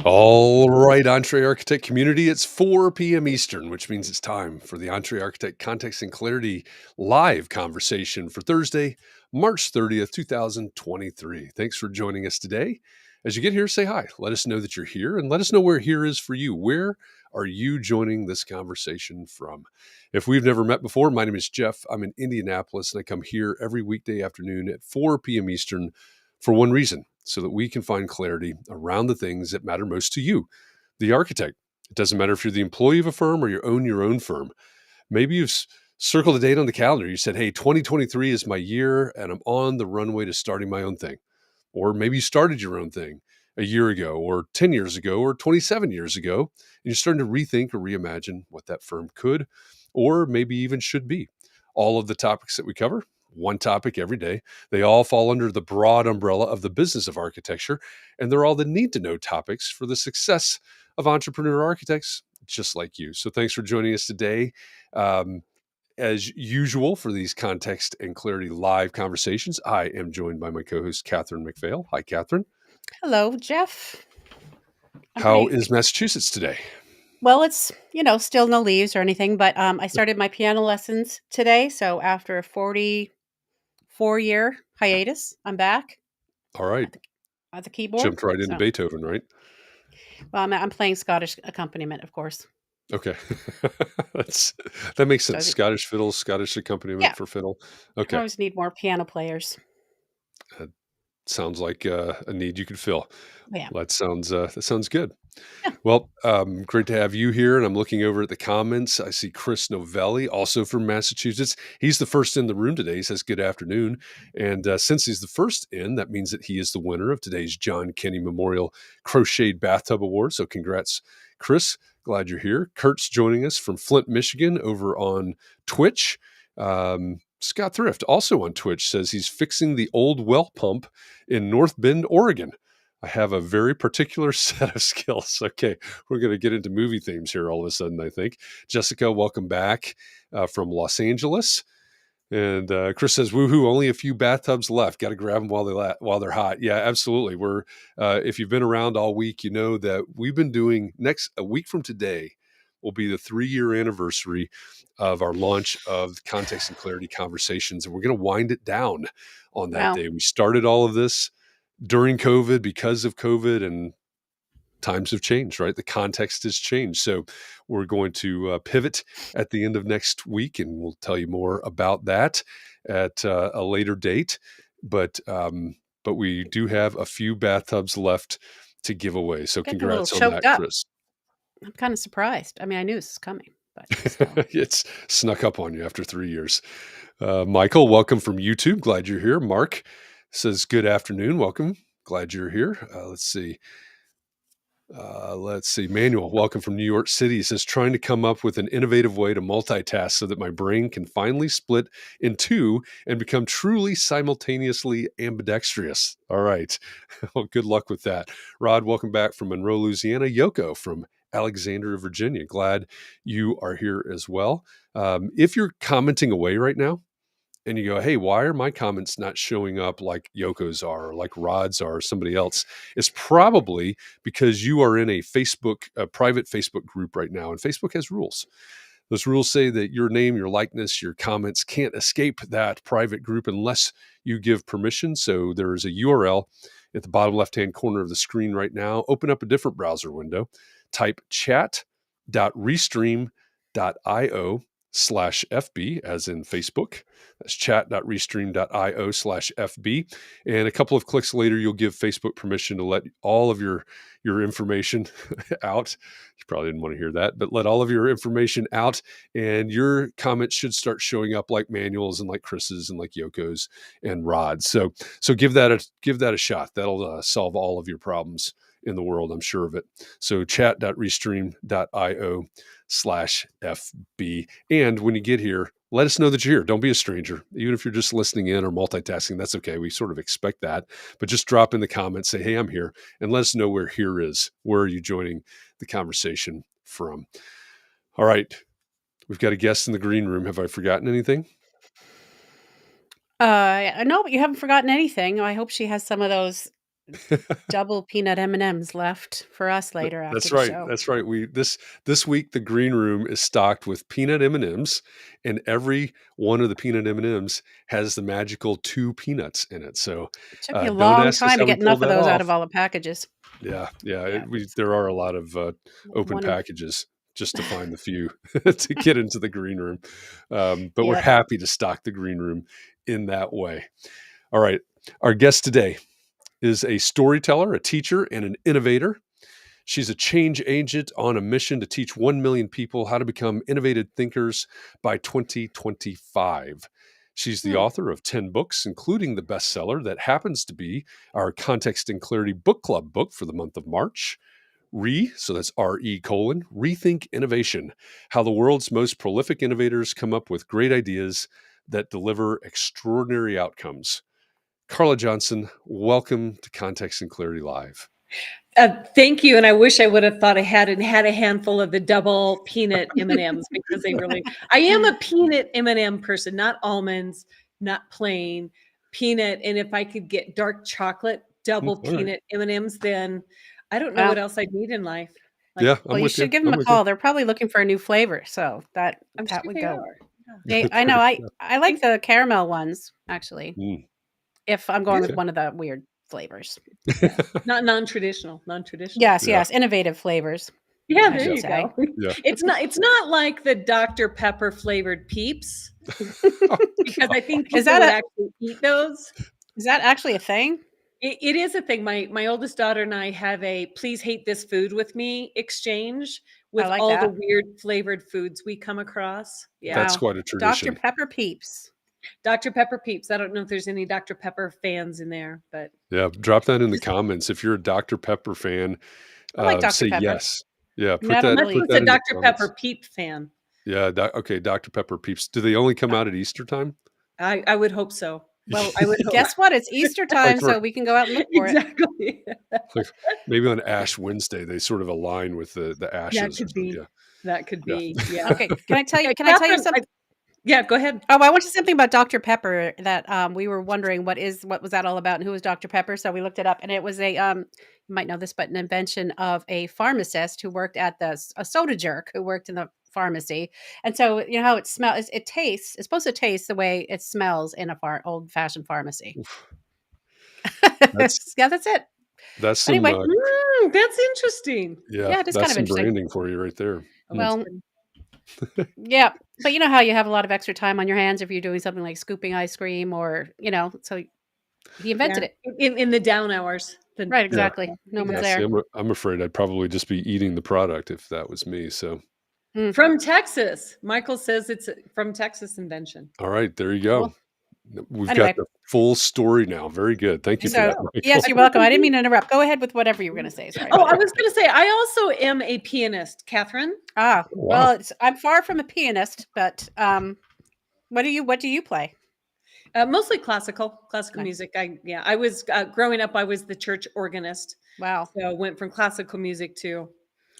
All right, Entree Architect community, it's 4 p.m. Eastern, which means it's time for the Entree Architect Context and Clarity live conversation for Thursday, March 30th, 2023. Thanks for joining us today. As you get here, say hi. Let us know that you're here and let us know where here is for you. Where are you joining this conversation from? If we've never met before, my name is Jeff. I'm in Indianapolis and I come here every weekday afternoon at 4 p.m. Eastern for one reason, so that we can find clarity around the things that matter most to you, the architect. It doesn't matter if you're the employee of a firm or you own your own firm. Maybe you've circled a date on the calendar. You said, hey, 2023 is my year and I'm on the runway to starting my own thing. Or maybe you started your own thing a year ago or 10 years ago or 27 years ago, and you're starting to rethink or reimagine what that firm could or maybe even should be. All of the topics that we cover, one topic every day, they all fall under the broad umbrella of the business of architecture, and they're all the need to know topics for the success of entrepreneur architects just like you. So thanks for joining us today. Um, as usual, for these context and clarity live conversations, I am joined by my co-host, Katharine MacPhail. Hi, Katharine. Hello, Jeff. I'm How pretty is Massachusetts today? well. It's still no leaves or anything, but I started my piano lessons today. So after a 44-year hiatus, I'm back All right. at the keyboard. Jumped right into So Beethoven, right? well, I'm playing Scottish accompaniment, of course. Okay. That makes So sense. Scottish fiddle, Scottish accompaniment yeah, for fiddle. I Okay. always need more piano players. That sounds like a need you could fill. Yeah, Well, that sounds good. yeah. Well, great to have you here. And I'm looking over at the comments. I see Chris Novelli, also from Massachusetts. He's the first in the room today. He says, good afternoon. And since he's the first in, that means that he is the winner of today's John Kenny Memorial Crocheted Bathtub Award. So congrats, Chris. Glad you're here. Kurt's joining us from Flint, Michigan over on Twitch. Scott Thrift, also on Twitch, says he's fixing the old well pump in North Bend, Oregon. I have a very particular set of skills. Okay, we're going to get into movie themes here all of a sudden, I think. Jessica, welcome back from Los Angeles. And Chris says, "Woohoo! Only a few bathtubs left. Got to grab them while they're hot." Yeah, absolutely. We're if you've been around all week, you know that we've been doing a week from today will be the 3-year anniversary of our launch of Context and Clarity Conversations, and we're going to wind it down on that Wow. day. We started all of this during COVID because of COVID, and times have changed, right? The context has changed. So we're going to pivot at the end of next week, and we'll tell you more about that at a later date. But we do have a few bathtubs left to give away. So Getting a little congrats on choked that, up. Chris. I'm kind of surprised. I mean, I knew this was coming, but still. It's snuck up on you after 3 years. Michael, welcome from YouTube. Glad you're here. Mark says, good afternoon. Welcome. Glad you're here. Let's see. Manuel, welcome from New York City. He says, trying to come up with an innovative way to multitask so that my brain can finally split in two and become truly simultaneously ambidextrous. All right. Well, good luck with that. Rod, welcome back from Monroe, Louisiana. Yoko from Alexandria, Virginia. Glad you are here as well. If you're commenting away right now, and you go, hey, why are my comments not showing up like Yoko's are, or like Rod's are, or somebody else? It's probably because you are in a private Facebook group right now, and Facebook has rules. Those rules say that your name, your likeness, your comments can't escape that private group unless you give permission. So there is a URL at the bottom left-hand corner of the screen right now. Open up a different browser window, type chat.restream.io/FB, as in Facebook. That's chat.restream.io/FB. And a couple of clicks later, you'll give Facebook permission to let all of your information out. You probably didn't want to hear that, but let all of your information out, and your comments should start showing up like Manuel's and like Chris's and like Yoko's and Rod's. So give that a shot. That'll solve all of your problems in the world. I'm sure of it. So chat.restream.io/FB. And when you get here, let us know that you're here. Don't be a stranger. Even if you're just listening in or multitasking, that's okay. We sort of expect that. But just drop in the comments, say, hey, I'm here, and let us know where here is. Where are you joining the conversation from? All right. We've got a guest in the green room. Have I forgotten anything? No, but you haven't forgotten anything. I hope she has some of those double peanut M&Ms left for us later after That's the right. show. That's right. This week the green room is stocked with peanut M&Ms, and every one of the peanut M&Ms has the magical 2 peanuts in it. So It took me a don't long ask us time to how we get pulled enough of that those out off. of all the packages. Yeah, yeah. Yeah, There are a lot of open one of packages just to find the few to get into the green room. But we're Yep. happy to stock the green room in that way. All right. Our guest today is a storyteller, a teacher, and an innovator. She's a change agent on a mission to teach 1 million people how to become innovative thinkers by 2025. She's the Hmm. author of 10 books, including the bestseller that happens to be our Context and Clarity Book Club book for the month of March. So that's RE colon, Rethink Innovation, how the world's most prolific innovators come up with great ideas that deliver extraordinary outcomes. Carla Johnson, welcome to Context and Clarity Live. Thank you, and I wish I would have thought I had a handful of the double peanut M&Ms because they really. I am a peanut M&M person, not almonds, not plain peanut. And if I could get dark chocolate double All right. peanut M&Ms, then I don't know Well, what else I'd need in life. Like, Yeah, well, I'm you with you. should give them I'm a with you. call. They're probably looking for a new flavor, so that I'm sure would they go. are. I know. I Yeah. like the caramel ones actually. Mm. If I'm going with Okay. one of the weird flavors. Not non-traditional. Yes, Yeah. yes, innovative flavors. Yeah, I there should you say. go. Yeah. It's not like the Dr. Pepper flavored Peeps Oh, because I think Is people would that actually eat those. actually a thing? It is a thing. My oldest daughter and I have a "please hate this food with me" exchange I with like all the that. weird flavored foods we come across. Yeah. That's Wow. quite a Dr. tradition. Pepper Peeps. Dr. Pepper Peeps. I don't know if there's any Dr. Pepper fans in there, but Yeah. Drop that in the just comments. If you're a Dr. Pepper fan, I like Dr. say Pepper. yes. Yeah. I mean, I don't unless really Put it's a that in the Dr. comments. Pepper Peep fan. Yeah. Okay. Dr. Pepper peeps. Do they only come out at Easter time? I would hope so. well, I would hope. guess what? It's Easter Like time, for so we can go out and look for it. Exactly. like maybe on Ash Wednesday, they sort of align with the That ashes or could something. be. Yeah. That could Yeah. be. Yeah. Okay. Can I tell you Catherine, something? yeah, go ahead. Oh, I want you something about Dr. Pepper that we were wondering what was that all about and who was Dr. Pepper? So we looked it up and it was a you might know this, but an invention of a pharmacist who worked at a soda jerk who worked in the pharmacy. And so you know how it smells, it's supposed to taste the way it smells in a old fashioned pharmacy. Oof. That's Yeah, that's it. that's some Anyway, That's interesting. yeah, yeah, just kind that's of some interesting. branding for you right there. Oh, Mm. that's Well, pretty. yeah, but you know how you have a lot of extra time on your hands if you're doing something like scooping ice cream or, so he invented Yeah. it. In the down hours. Right, Yeah. exactly. No one's Yeah. Exactly. See, there. I'm afraid I'd probably just be eating the product if that was me. So Mm, From Texas. Michael says it's from Texas invention. all right, there you go. cool. We've got Anyway, the full story now. Very good. Thank you There for you so that, go. Michael. yes, you're welcome. I didn't mean to interrupt. Go ahead with whatever you were going to say. Sorry Oh, about I that. was going to say, I also am a pianist, Catherine. Ah, Wow. well, I'm far from a pianist, but what do you play? Mostly classical Nice. music. I was growing up. I was the church organist, Wow. so went from classical music to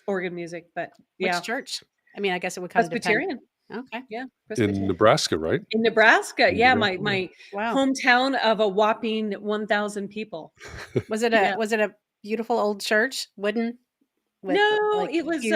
organ music. But Which yeah, church? I mean, I guess it would kind of depend. Presbyterian. Okay. Yeah, In Presbyterian Nebraska, right? in Nebraska. In Yeah, Nebraska, my Wow. hometown of a whopping 1,000 people. Was it Yeah. a beautiful old church, wooden, with No, like it was pews?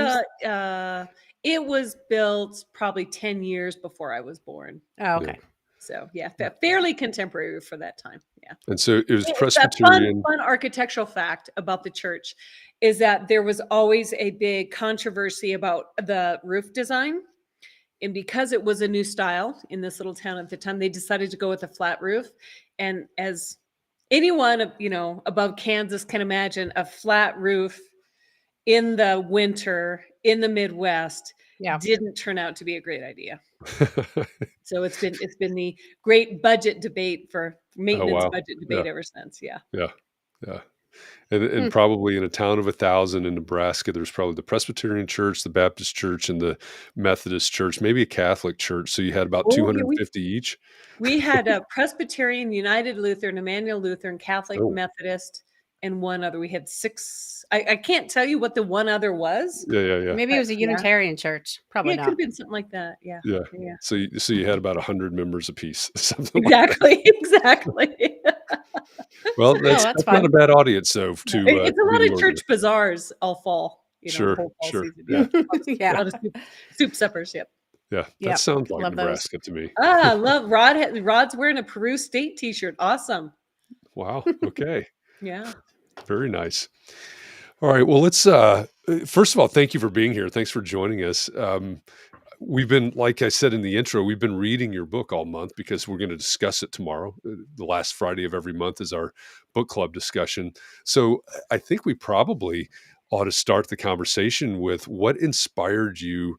it was built probably 10 years before I was born. Oh, Yeah. okay. So yeah, fairly contemporary for that time. Yeah. And so it was It's a Presbyterian. fun architectural fact about the church is that there was always a big controversy about the roof design. And because it was a new style in this little town at the time, they decided to go with a flat roof. And as anyone, above Kansas can imagine, a flat roof in the winter in the Midwest Yeah. didn't turn out to be a great idea. So it's been the great budget debate for maintenance wow. budget Yeah. debate ever since. Yeah. Yeah. Yeah. And Hmm. probably in a town of 1,000 in Nebraska, there's probably the Presbyterian church, the Baptist church, and the Methodist church, maybe a Catholic church. So you had about Oh, yeah, 250 each. we had a Presbyterian, United Lutheran, Emmanuel Lutheran, Catholic, Oh, Methodist, and one other. We had 6. I can't tell you what the one other was. Yeah. Maybe it was a Unitarian church. Probably Yeah, it could not. have been something like that. Yeah. Yeah. Yeah. So you had about 100 members apiece, something like that. Exactly. Exactly. Well, that's that's not fun. a bad audience though Yeah, to it's a be lot the of church organizer. bazaars all fall, whole fall Sure. season. Yeah. A Yeah. lot of soup suppers. Yep. Yeah. That Yep. sounds like Love those. Nebraska to me. Ah, love Rod's wearing a Peru State t-shirt. Awesome. Wow. Okay. Yeah. Very nice. All right. Well, let's first of all, thank you for being here. Thanks for joining us. We've been, like I said in the intro, we've been reading your book all month because we're going to discuss it tomorrow. The last Friday of every month is our book club discussion. So I think we probably ought to start the conversation with what inspired you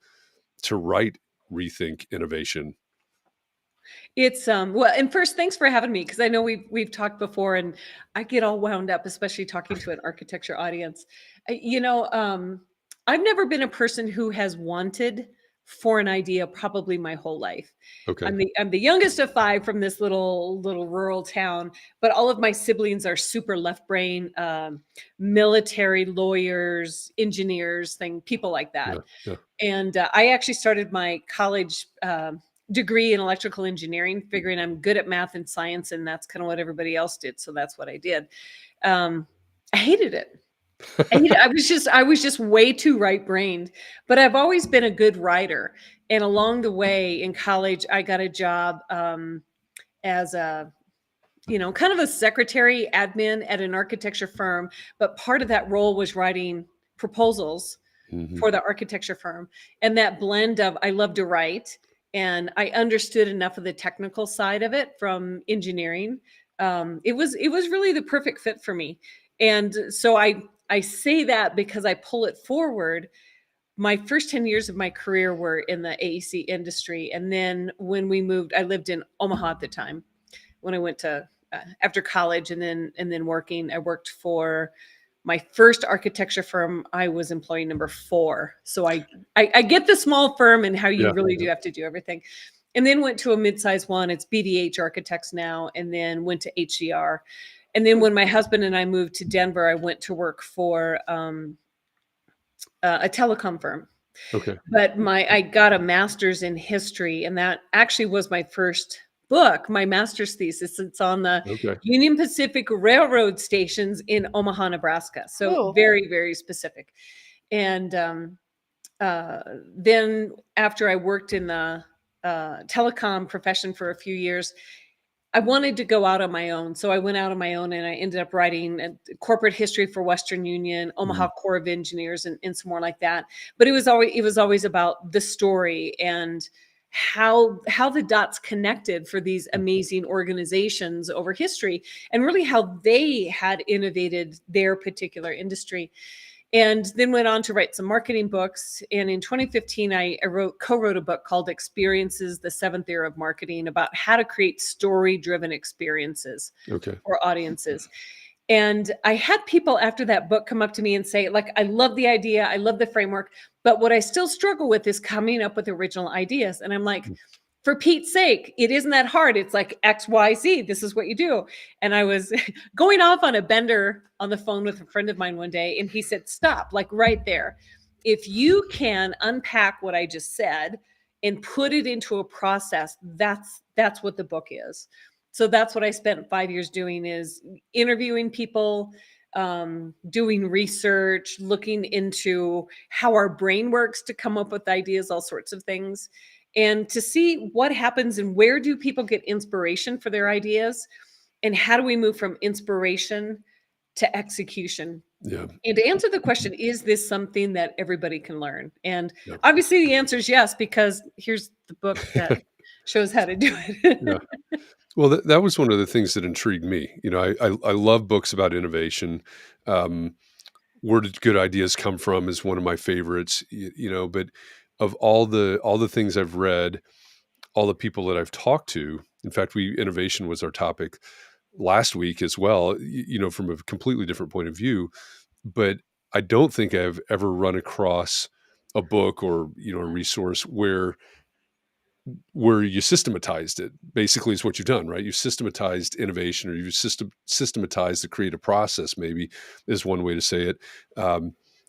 to write Rethink Innovation. It's well, and first, thanks for having me, because I know we've talked before, and I get all wound up, especially talking to an architecture audience. I've never been a person who has wanted for an idea probably my whole life. Okay. I'm the youngest of 5 from this little rural town, but all of my siblings are super left brain, military, lawyers, engineers, people like that. Yeah. And I actually started my college degree in electrical engineering, figuring I'm good at math and science, and that's kind of what everybody else did. So that's what I did. I hated it. I was just way too right brained, but I've always been a good writer. And along the way in college, I got a job as a kind of a secretary admin at an architecture firm. But part of that role was writing proposals for the architecture firm. And that blend of, I love to write and I understood enough of the technical side of it from engineering. It was really the perfect fit for me. And so I say that because I pull it forward. My first 10 years of my career were in the AEC industry. And then when we moved, I lived in Omaha at the time when I went to after college, and then working. I worked for my first architecture firm. I was employee number 4. So I get the small firm and how you really do have to do everything. And then went to a mid-sized one. It's BDH Architects now, and then went to HCR. And then when my husband and I moved to Denver, I went to work for a telecom firm. Okay. But I got a master's in history, and that actually was my first book, my master's thesis. It's on the Union Pacific Railroad stations in Omaha, Nebraska. So very, very specific. And then after I worked in the telecom profession for a few years, I wanted to go out on my own. So I went out on my own, and I ended up writing a corporate history for Western Union, Omaha Corps of Engineers, and some more like that. But it was always about the story and how the dots connected for these amazing organizations over history, and really how they had innovated their particular industry. And then went on to write some marketing books. And in 2015, I co-wrote a book called Experiences, the 7th Era of Marketing, about how to create story-driven experiences for audiences. And I had people after that book come up to me and say, like, I love the idea, I love the framework, but what I still struggle with is coming up with original ideas. And I'm like, for Pete's sake, it isn't that hard. It's like X, Y, Z. This is what you do. And I was going off on a bender on the phone with a friend of mine one day, and he said, stop, like right there. If you can unpack what I just said and put it into a process, that's what the book is. So that's what I spent 5 years doing, is interviewing people, doing research, looking into how our brain works to come up with ideas, all sorts of things, and to see what happens and where do people get inspiration for their ideas, and how do we move from inspiration to execution. Yeah. And to answer the question, is this something that everybody can learn? And obviously the answer is yes, because here's the book that shows how to do it. Well, that was one of the things that intrigued me. I love books about innovation. Where did good ideas come from is one of my favorites. But of all the things I've read, all the people that I've talked to, in fact, innovation was our topic last week as well. From a completely different point of view, but I don't think I've ever run across a book or a resource where where you systematized it, basically is what you've done, right? You systematized innovation, or you systematized the creative process, maybe is one way to say it,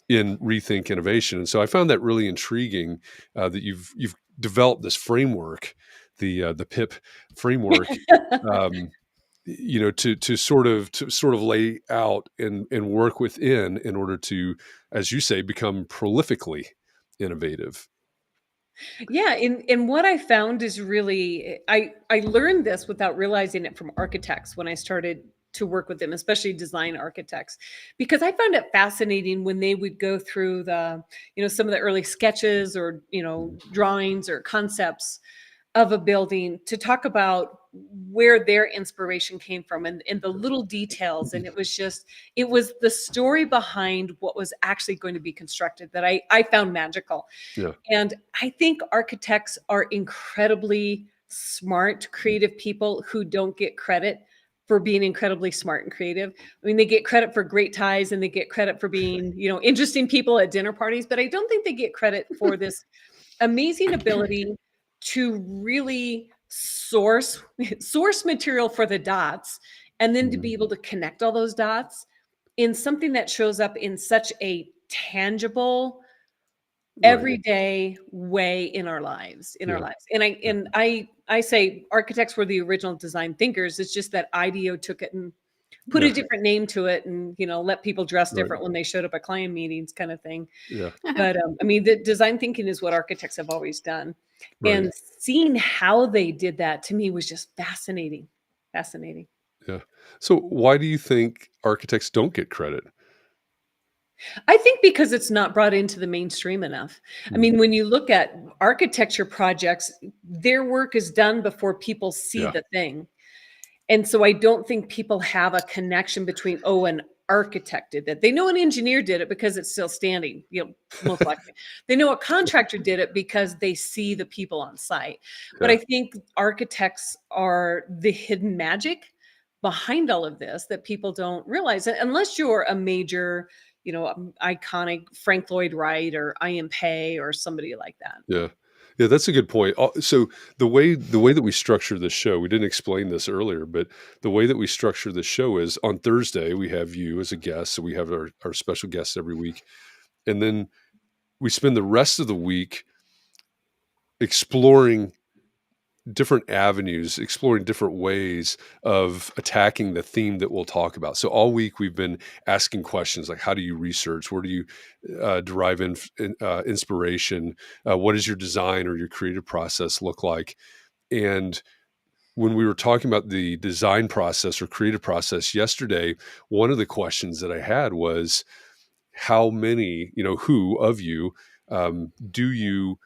in Rethink Innovation. And so I found that really intriguing, that you've developed this framework, the PIP framework, um, to sort of lay out and work within, in order to, as you say, become prolifically innovative. Yeah, and what I found is really I learned this without realizing it from architects when I started to work with them, especially design architects, because I found it fascinating when they would go through some of the early sketches or, drawings or concepts of a building to talk about where their inspiration came from and the little details. And it was the story behind what was actually going to be constructed that I found magical. Yeah. And I think architects are incredibly smart, creative people who don't get credit for being incredibly smart and creative. I mean, they get credit for great ties and they get credit for being, interesting people at dinner parties, but I don't think they get credit for this amazing ability to really source material for the dots, and then to Mhm. be able to connect all those dots in something that shows up in such a tangible, Right. everyday way in our lives, Yeah. And I Yeah. and I say architects were the original design thinkers. It's just that IDEO took it and put a Yeah. different name to it, and let people dress Right. different when they showed up at client meetings, kind of thing. Yeah. But I mean, the design thinking is what architects have always done. Right. And seeing how they did that to me was just fascinating. Fascinating. Yeah. So why do you think architects don't get credit? I think because it's not brought into the mainstream enough. I Mm. mean, when you look at architecture projects, their work is done before people see Yeah. the thing. And so I don't think people have a connection between, oh, an architect did that. They know an engineer did it because it's still standing, most likely. They know a contractor did it because they see the people on site. But Yeah. I think architects are the hidden magic behind all of this that people don't realize. Unless you're a major, iconic Frank Lloyd Wright or Ian Pei or somebody like that. Yeah. Yeah, that's a good point. So the way that we structure this show, we didn't explain this earlier, but the way that we structure this show is on Thursday, we have you as a guest. So we have our special guests every week. And then we spend the rest of the week exploring different avenues, exploring different ways of attacking the theme that we'll talk about. So all week we've been asking questions like, how do you research? Where do you derive inspiration? What does your design or your creative process look like? And when we were talking about the design process or creative process yesterday, one of the questions that I had was, how many, who of you do you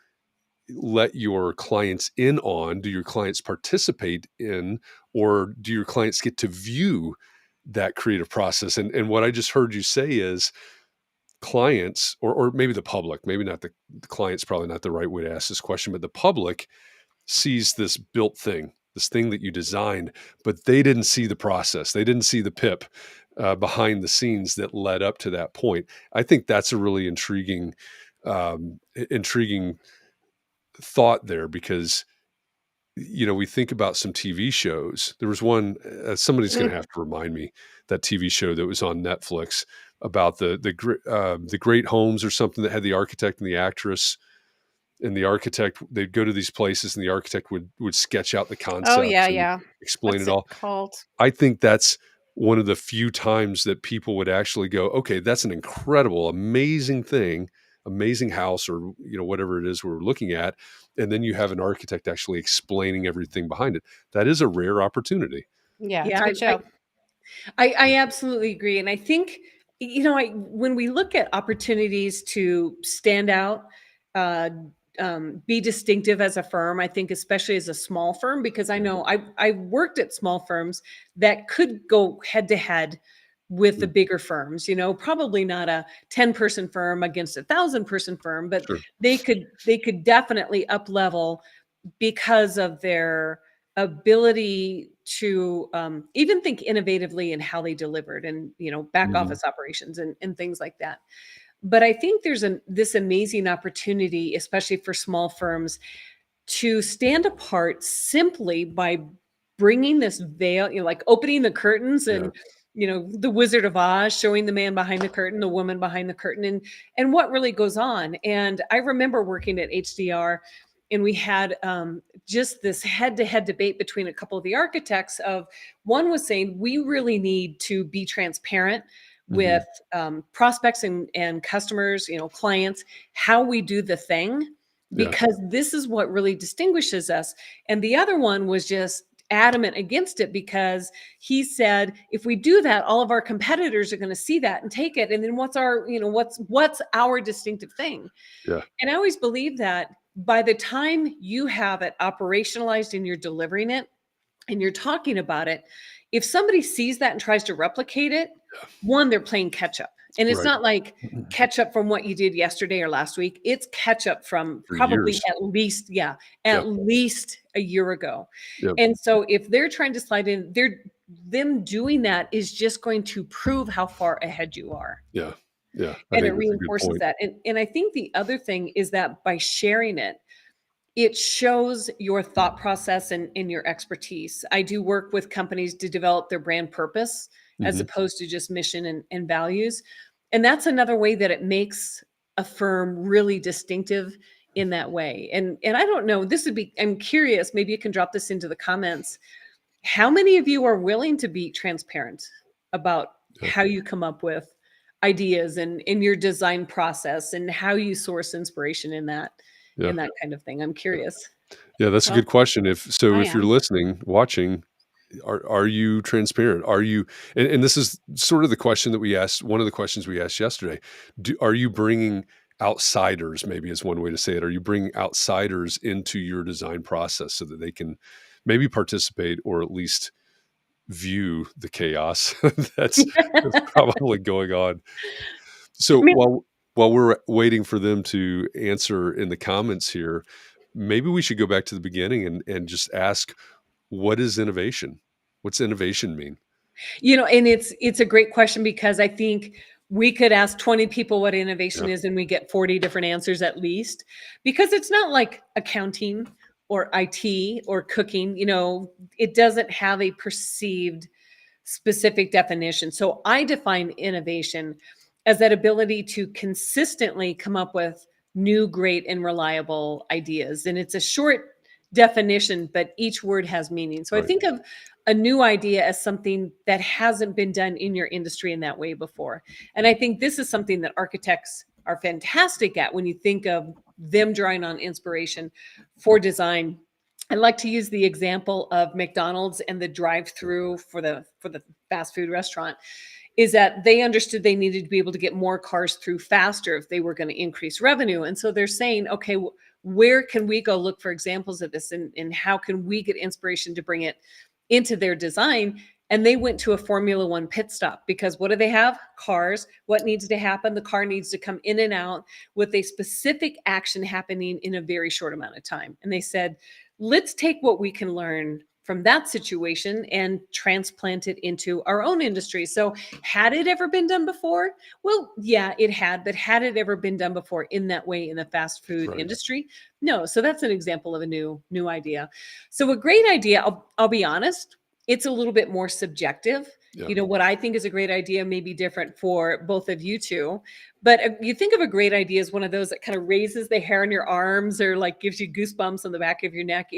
let your clients in on? Do your clients participate in, or do your clients get to view that creative process? And what I just heard you say is clients, or maybe the public, maybe not the client's probably not the right way to ask this question, but the public sees this built thing, this thing that you designed, but they didn't see the process. They didn't see the pip behind the scenes that led up to that point. I think that's a really intriguing thought there, because we think about some TV shows. There was one, somebody's going to have to remind me, that TV show that was on Netflix about the great homes or something, that had the architect and the actress, and the architect, they'd go to these places and the architect would sketch out the Oh, yeah, concepts and yeah. explain What's it it all. called? I think that's one of the few times that people would actually go, okay, that's an incredible, amazing thing, amazing house, or whatever it is we're looking at. And then you have an architect actually explaining everything behind it. That is a rare opportunity. Yeah, it's Yeah, a good show. I absolutely agree. And I think, when we look at opportunities to stand out, uh, be distinctive as a firm, I think especially as a small firm, because I know I worked at small firms that could go head to head with the Mm, bigger firms, probably not a 10-person firm against a 1,000-person firm, but sure. they could definitely up level because of their ability to even think innovatively in how they delivered, and back Mhm. office operations and things like that. But I think there's this amazing opportunity, especially for small firms, to stand apart simply by bringing this veil, like opening the curtains and the Wizard of Oz, showing the man behind the curtain, the woman behind the curtain, and what really goes on. And I remember working at HDR, and we had just this head-to-head debate between a couple of the architects. Of one was saying we really need to be transparent with prospects and customers, clients, how we do the thing, because this is what really distinguishes us. And the other one was just adamant against it, because he said, if we do that, all of our competitors are going to see that and take it. And then what's our distinctive thing? Yeah. And I always believe that by the time you have it operationalized and you're delivering it and you're talking about it, if somebody sees that and tries to replicate it, one, they're playing catch up. And it's Right. not like catch up from what you did yesterday or last week. It's catch up from probably years. at least a year ago. Yep. And so if they're trying to slide in, them doing that is just going to prove how far ahead you are. Yeah. Yeah. And it reinforces that. And I think the other thing is that by sharing it, it shows your thought process and in your expertise. I do work with companies to develop their brand purpose as opposed to just mission and values. And that's another way that it makes a firm really distinctive in that way. And I don't know, I'm curious, maybe you can drop this into the comments. How many of you are willing to be transparent about how you come up with ideas and in your design process and how you source inspiration in that? And that kind of thing. I'm curious. Yeah, that's a good question. If you're am. listening, watching, are you transparent? Are you, and this is sort of the question that we asked, one of the questions we asked yesterday. Are you bringing outsiders, maybe is one way to say it. Are you bringing outsiders into your design process so that they can maybe participate or at least view the chaos that's probably going on? So while we're waiting for them to answer in the comments here, maybe we should go back to the beginning and just ask, what is innovation? What's innovation mean? And it's a great question, because I think we could ask 20 people what innovation is and we get 40 different answers at least, because it's not like accounting or IT or cooking. It doesn't have a perceived specific definition. So I define innovation as that ability to consistently come up with new, great, and reliable ideas. And it's a short definition, but each word has meaning. So I think of a new idea as something that hasn't been done in your industry in that way before. And I think this is something that architects are fantastic at when you think of them drawing on inspiration for design. I like to use the example of McDonald's and the drive-through for the fast food restaurant, is that they understood they needed to be able to get more cars through faster if they were going to increase revenue. And so they're saying, okay, where can we go look for examples of this, and how can we get inspiration to bring it into their design? And they went to a Formula One pit stop, because what do they have? Cars. What needs to happen? The car needs to come in and out with a specific action happening in a very short amount of time. And they said, let's take what we can learn from that situation and transplant it into our own industry. So had it ever been done before? Well, yeah, it had, but had it ever been done before in that way in the fast food industry? No. So that's an example of a new idea. So a great idea, I'll be honest, it's a little bit more subjective. What I think is a great idea may be different for both of you two, but you think of a great idea as one of those that kind of raises the hair on your arms or like gives you goosebumps on the back of your neck.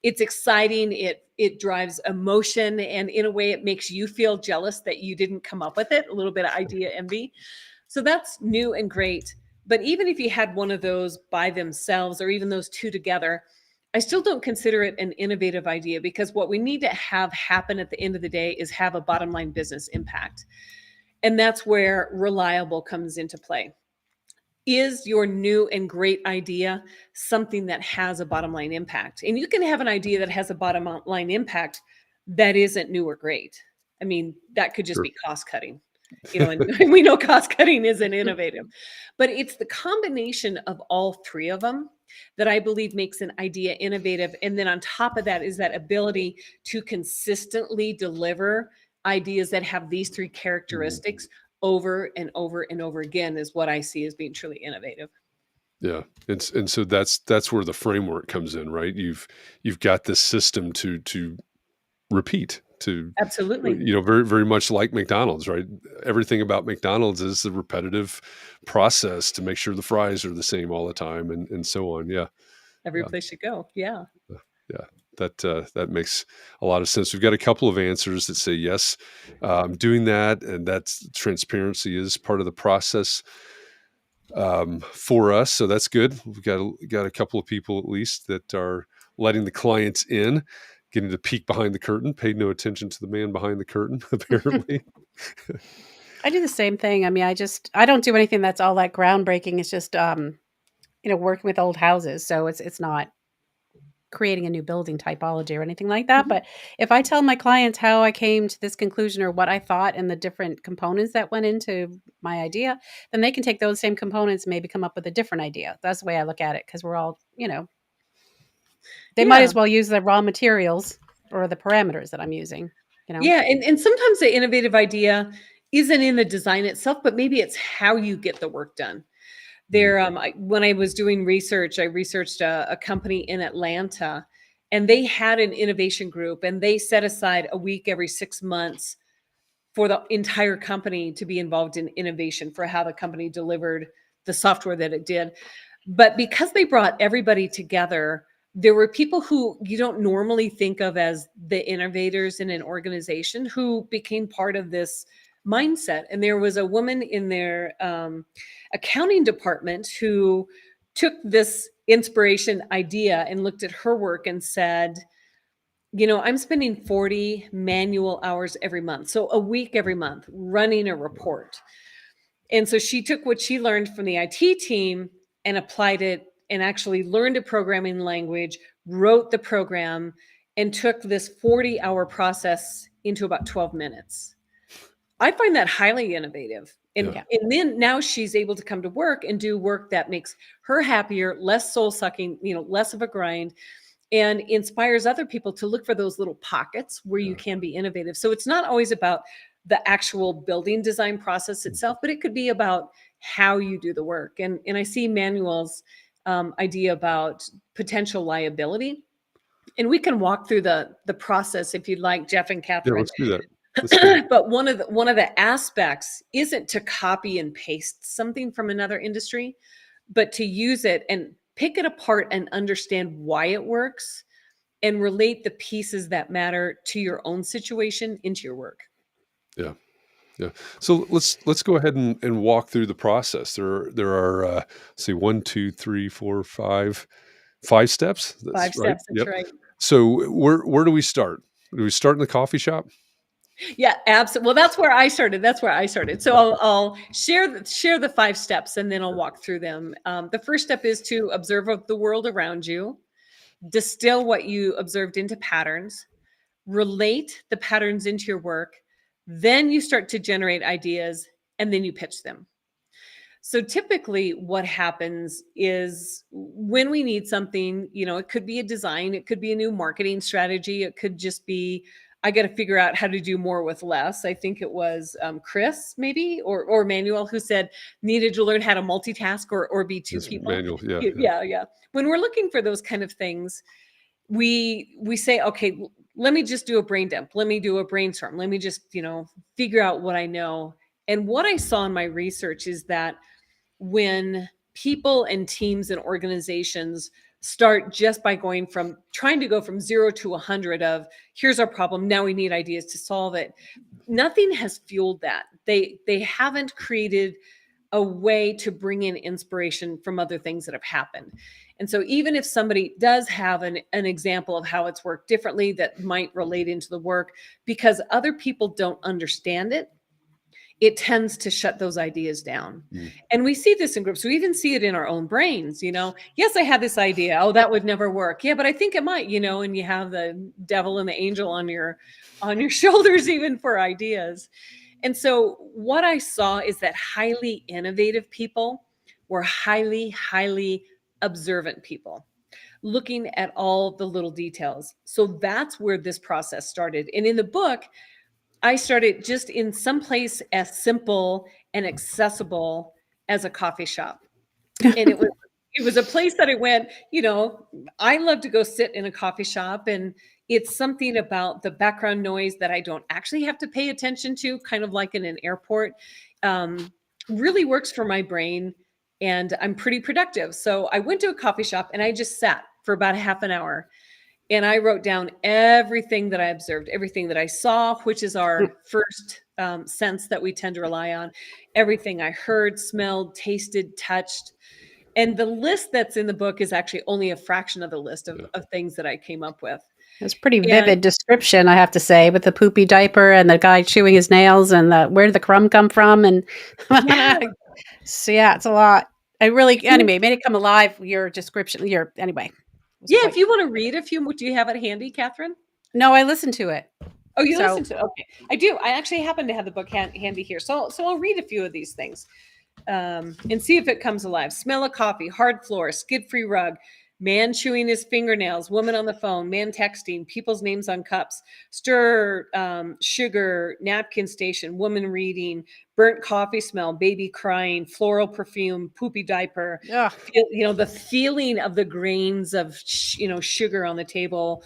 It's exciting. It drives emotion, and in a way it makes you feel jealous that you didn't come up with it, a little bit of idea envy. So that's new and great. But even if you had one of those by themselves, or even those two together, I still don't consider it an innovative idea, because what we need to have happen at the end of the day is have a bottom line business impact. And that's where reliable comes into play. Is your new and great idea something that has a bottom line impact? And you can have an idea that has a bottom line impact that isn't new or great. I mean, that could just be cost cutting. And we know cost cutting isn't innovative, but it's the combination of all three of them that I believe makes an idea innovative. And then on top of that is that ability to consistently deliver ideas that have these three characteristics over and over and over again, is what I see as being truly innovative. Yeah. And so that's where the framework comes in, right? You've got this system to repeat, to Absolutely. very very much like McDonald's, right? Everything about McDonald's is the repetitive process to make sure the fries are the same all the time, and so on. Yeah. Every Yeah. place you go. Yeah. Yeah, that makes a lot of sense. We've got a couple of answers that say yes, I'm doing that, and that's transparency is part of the process for us. So that's good. We've got a couple of people at least that are letting the clients in, getting to peek behind the curtain. Paid no attention to the man behind the curtain, apparently. I do the same thing. I mean, I don't do anything that's all that groundbreaking. It's just working with old houses. So it's not creating a new building typology or anything like that. Mhm. But if I tell my clients how I came to this conclusion or what I thought and the different components that went into my idea, then they can take those same components and maybe come up with a different idea. That's the way I look at it, because we're all, they might Yeah. as well use the raw materials or the parameters that I'm using, you know? Yeah. And sometimes the innovative idea isn't in the design itself, but maybe it's how you get the work done. When I was doing research, I researched a company in Atlanta, and they had an innovation group, and they set aside a week every 6 months for the entire company to be involved in innovation for how the company delivered the software that it did. But because they brought everybody together, there were people who you don't normally think of as the innovators in an organization who became part of this mindset. And there was a woman in their accounting department who took this inspiration idea and looked at her work and said, I'm spending 40 manual hours every month, so a week every month running a report. And so she took what she learned from the IT team and applied it and actually learned a programming language, wrote the program, and took this 40-hour process into about 12 minutes. I find that highly innovative. And, Yeah. and then now she's able to come to work and do work that makes her happier, less soul sucking, less of a grind, and inspires other people to look for those little pockets where you Yeah. can be innovative. So it's not always about the actual building design process itself, but it could be about how you do the work. And I see Manuel's idea about potential liability. And we can walk through the process if you'd like, Jeff and Yeah, Catherine. let's do that. Let's do it. But one of the aspects isn't to copy and paste something from another industry, but to use it and pick it apart and understand why it works and relate the pieces that matter to your own situation into your work. Yeah. Yeah. So let's go ahead and walk through the process. There are say 1, 2, 3, 4, 5 steps. That's 5 right. steps, that's Yep. right. So where do we start? Do we start in the coffee shop? Yeah, absolutely. Well, that's where I started. So I'll share the 5 steps, and then I'll walk through them. The first step is to observe the world around you, distill what you observed into patterns, relate the patterns into your work, then you start to generate ideas, and then you pitch them. So typically what happens is when we need something, it could be a design, it could be a new marketing strategy, it could just be I got to figure out how to do more with less. I think it was Chris maybe or Manuel who said needed to learn how to multitask or be two This people. manual. Yeah. Yeah. Yeah, yeah. When we're looking for those kind of things, we say, okay, let me just do a brain dump. Let me do a brainstorm. Let me just, figure out what I know. And what I saw in my research is that when people and teams and organizations start just by trying to go from 0 to 100 of here's our problem, now we need ideas to solve it, nothing has fueled that. They haven't created a way to bring in inspiration from other things that have happened. And so even if somebody does have an example of how it's worked differently that might relate into the work, because other people don't understand it, it tends to shut those ideas down. Mm. And we see this in groups. We even see it in our own brains, Yes, I had this idea. Oh, that would never work. Yeah, but I think it might, and you have the devil and the angel on your shoulders even for ideas. And so what I saw is that highly innovative people were highly, highly observant people, looking at all the little details. So that's where this process started. And in the book, I started just in some place as simple and accessible as a coffee shop. And it was It was a place that I went, I love to go sit in a coffee shop, and it's something about the background noise that I don't actually have to pay attention to, kind of like in an airport. Really works for my brain, and I'm pretty productive. So I went to a coffee shop and I just sat for about a half an hour, and I wrote down everything that I observed, everything that I saw, which is our first sense that we tend to rely on, everything I heard, smelled, tasted, touched. And the list that's in the book is actually only a fraction of the list of things that I came up with. It's pretty And vivid description, I have to say, with the poopy diaper and the guy chewing his nails and where did the crumb come from? And yeah, so, yeah, it's a lot. Anyway, it made it come alive. Your description, anyway. If you want to read a few, do you have it handy, Katharine? No, I listened to it. Oh, you listen to it? Okay. I do. I actually happen to have the book handy here. So I'll read a few of these things and see if it comes alive. Smell of coffee, hard floor, skid-free rug, man chewing his fingernails, woman on the phone, man texting, people's names on cups, stir, sugar, napkin station, woman reading, burnt coffee smell, baby crying, floral perfume, poopy diaper, the feeling of the grains of, sugar on the table,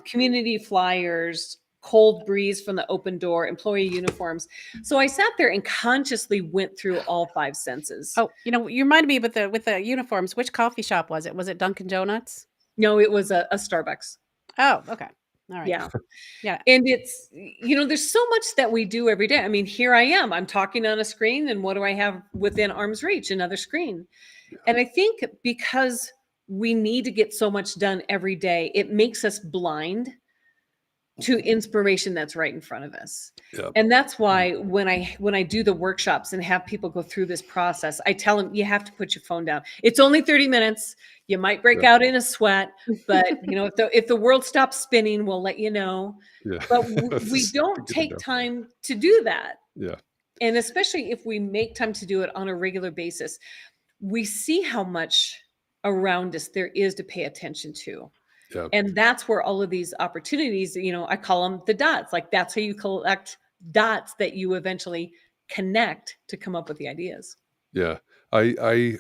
community flyers, cold breeze from the open door, employee uniforms. So I sat there and consciously went through all 5 senses. Oh, you reminded me with the uniforms. Which coffee shop was it? Was it Dunkin' Donuts? No, it was a Starbucks. Oh, okay. All right. Yeah. Yeah. And it's, there's so much that we do every day. I mean, here I am, I'm talking on a screen, and what do I have within arm's reach? Another screen. And I think because we need to get so much done every day, it makes us blind to inspiration that's right in front of us. Yep. And that's why when I do the workshops and have people go through this process, I tell them, you have to put your phone down. It's only 30 minutes. You might break out in a sweat, but if the world stops spinning, we'll let you know. Yeah. But we don't take time to do that. Yeah. And especially if we make time to do it on a regular basis, we see how much around us there is to pay attention to. Yeah. And that's where all of these opportunities, I call them the dots. Like, that's how you collect dots that you eventually connect to come up with the ideas. Yeah. I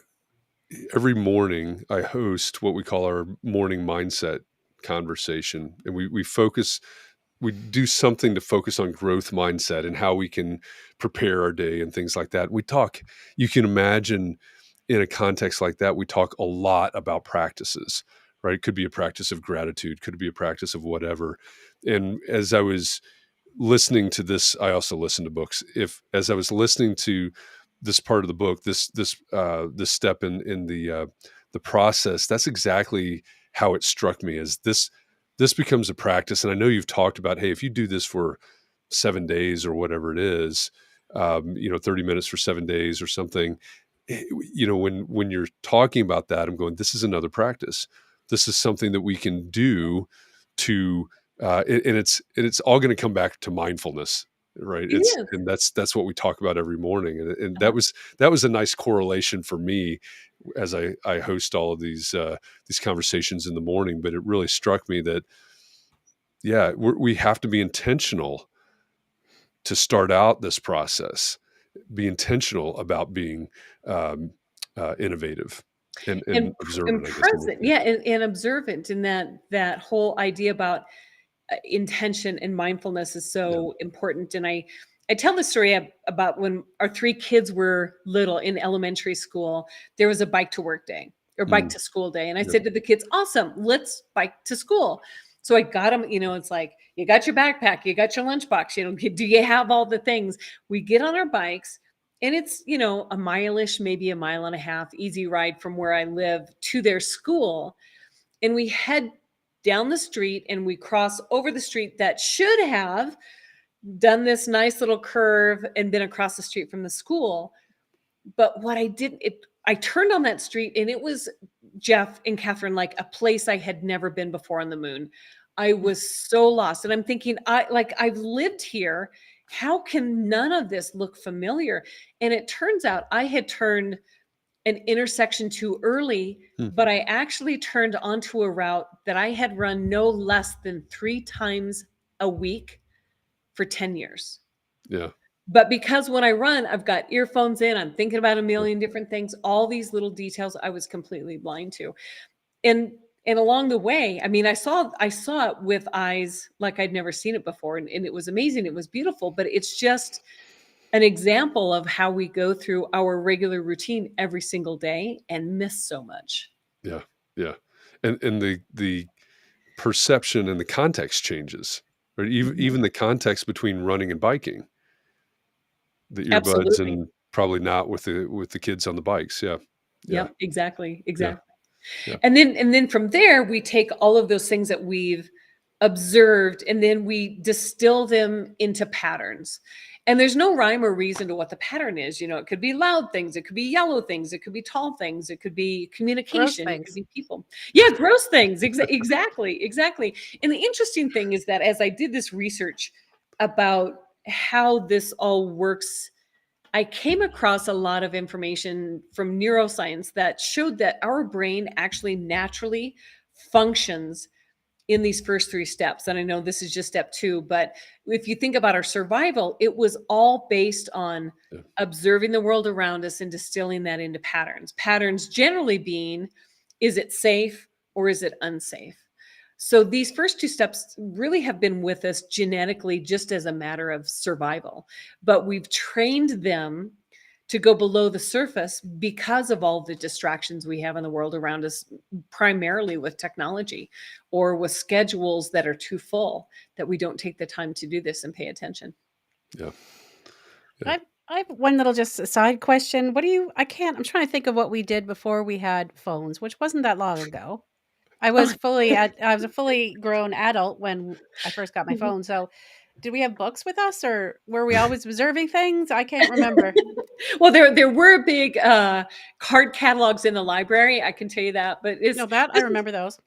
every morning I host what we call our morning mindset conversation, and we do something to focus on growth mindset and how we can prepare our day and things like that. You can imagine in a context like that, we talk a lot about practices, right? It could be a practice of gratitude, could be a practice of whatever. And as I was listening to this, I also listen to books. As I was listening to this part of the book, this step in the process, that's exactly how it struck me. As this becomes a practice, and I know you've talked about, hey, if you do this for 7 days or whatever it is, 30 minutes for 7 days or something. When you're talking about that, I'm going, this is another practice. This is something that we can do to, and it's all going to come back to mindfulness, right? And that's what we talk about every morning. And that was a nice correlation for me as I host all of these conversations in the morning. But it really struck me that, yeah, we have to be intentional to start out this process. Be intentional about being innovative and observant, and present, and observant. And that whole idea about intention and mindfulness is so important. And I tell the story about when our 3 kids were little in elementary school. There was a bike to work day or bike to school day, and I said to the kids, "Awesome, let's bike to school." So I got them, it's like, you got your backpack, you got your lunchbox, do you have all the things? We get on our bikes, and it's, a mile-ish, maybe a mile and a half, easy ride from where I live to their school. And we head down the street, and we cross over the street that should have done this nice little curve and been across the street from the school. But what I did, I turned on that street, and it was, Jeff and Katharine, like a place I had never been before on the moon. I was so lost. And I'm thinking, I've lived here. How can none of this look familiar? And it turns out I had turned an intersection too early, but I actually turned onto a route that I had run no less than 3 times a week for 10 years. Yeah. But because when I run, I've got earphones in, I'm thinking about a million different things, all these little details I was completely blind to. And and along the way, I mean, I saw it with eyes like I'd never seen it before. And it was amazing. It was beautiful, but it's just an example of how we go through our regular routine every single day and miss so much. Yeah. Yeah. And the perception and the context changes, or Mhm. even the context between running and biking, the earbuds, Absolutely. and probably not with the kids on the bikes. Yeah. Yeah. Yep, exactly, Yeah. exactly. Yeah. And then from there, we take all of those things that we've observed and then we distill them into patterns. And there's no rhyme or reason to what the pattern is. It could be loud things, it could be yellow things, it could be tall things, it could be Gross communication, it could things. be people. Yeah, gross things. Exactly, exactly. And the interesting thing is that as I did this research about how this all works, I came across a lot of information from neuroscience that showed that our brain actually naturally functions in these first three steps. And I know this is just step two, but if you think about our survival, it was all based on Yeah. observing the world around us and distilling that into patterns. Patterns generally being, is it safe or is it unsafe? So these first two steps really have been with us genetically just as a matter of survival, but we've trained them to go below the surface because of all the distractions we have in the world around us, primarily with technology or with schedules that are too full, that we don't take the time to do this and pay attention. Yeah. Yeah. I have one little just a side question. I'm trying to think of what we did before we had phones, which wasn't that long ago. I was a fully grown adult when I first got my phone. So did we have books with us or were we always observing things? I can't remember. Well, there were big card catalogs in the library, I can tell you that. But No, that I this is remember those.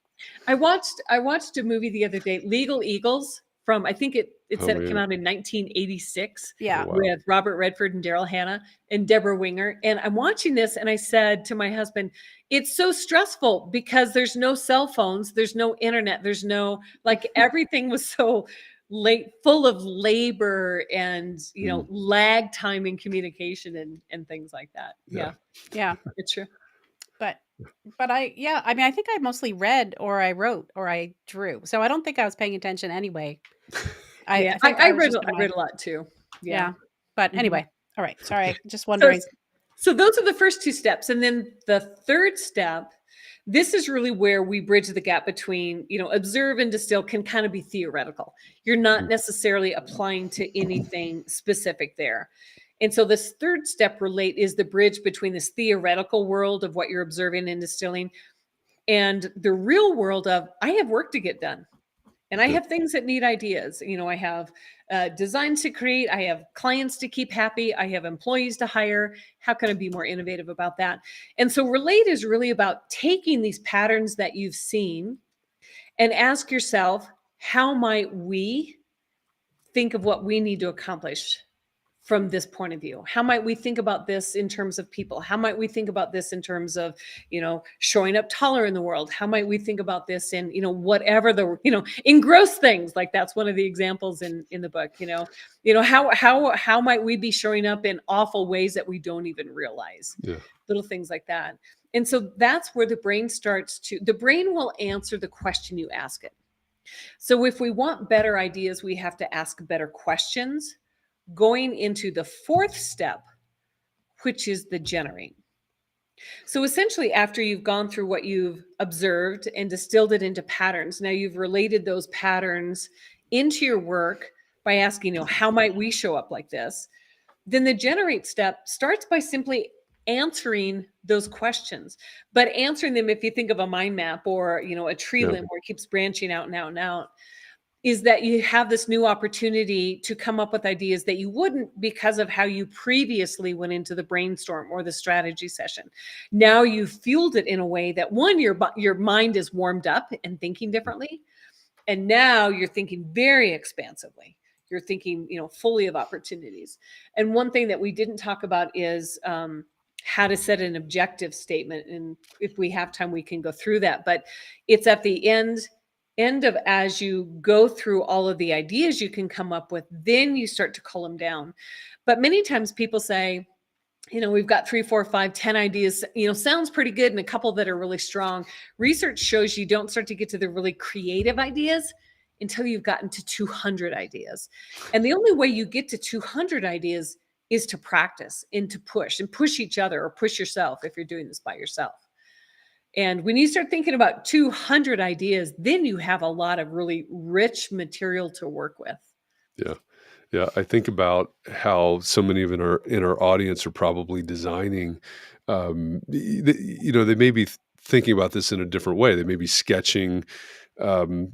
I watched a movie the other day, Legal Eagles, from I think it Oh said it came man. out in 1986 Oh Yeah. wow. with Robert Redford and Daryl Hannah and Deborah Winger. And I'm watching this and I said to my husband, it's so stressful because there's no cell phones, there's no internet, there's no, like, everything was so late, full of labor and Mm. lag time in communication and things like that. Yeah. Yeah, Yeah. it's true. But I mean, I think I mostly read or I wrote or I drew. So I don't think I was paying attention anyway. Yeah, I I, think I I was read just in I read my a lot too. Yeah. yeah. But Mhm. anyway, all right. Sorry. Just So, wondering. so those are the first two steps. And then the third step, this is really where we bridge the gap between, observe and distill can kind of be theoretical. You're not Mm. necessarily applying to anything specific there. And so this third step is the bridge between this theoretical world of what you're observing and distilling and the real world of, I have work to get done. And I Yeah. have things that need ideas. I have designs to create. I have clients to keep happy. I have employees to hire. How can I be more innovative about that? And so Relate is really about taking these patterns that you've seen and ask yourself, how might we think of what we need to accomplish from this point of view? How might we think about this in terms of people? How might we think about this in terms of, showing up taller in the world? How might we think about this in, whatever in gross things? Like, that's one of the examples in the book. How might we be showing up in awful ways that we don't even realize? Yeah. Little things like that. And so that's where the brain will answer the question you ask it. So if we want better ideas, we have to ask better questions, going into the fourth step, which is the generate. So essentially, after you've gone through what you've observed and distilled it into patterns, now you've related those patterns into your work by asking, how might we show up like this? Then the generate step starts by simply answering those questions, but answering them, if you think of a mind map or, a tree Yeah. limb where it keeps branching out and out and out, is that you have this new opportunity to come up with ideas that you wouldn't because of how you previously went into the brainstorm or the strategy session. Now you've fueled it in a way that, one, your mind is warmed up and thinking differently, and now you're thinking very expansively. You're thinking, fully of opportunities. And one thing that we didn't talk about is how to set an objective statement. And if we have time, we can go through that. But it's at the end end of as you go through all of the ideas you can come up with, then you start to cull them down. But many times people say, we've got 3, 4, 5, 10 ideas, sounds pretty good, and a couple that are really strong. Research shows you don't start to get to the really creative ideas until you've gotten to 200 ideas. And the only way you get to 200 ideas is to practice and to push each other, or push yourself if you're doing this by yourself. And when you start thinking about 200 ideas, then you have a lot of really rich material to work with. Yeah. Yeah, I think about how so many of in our audience are probably designing. They may be thinking about this in a different way. They may be sketching, um,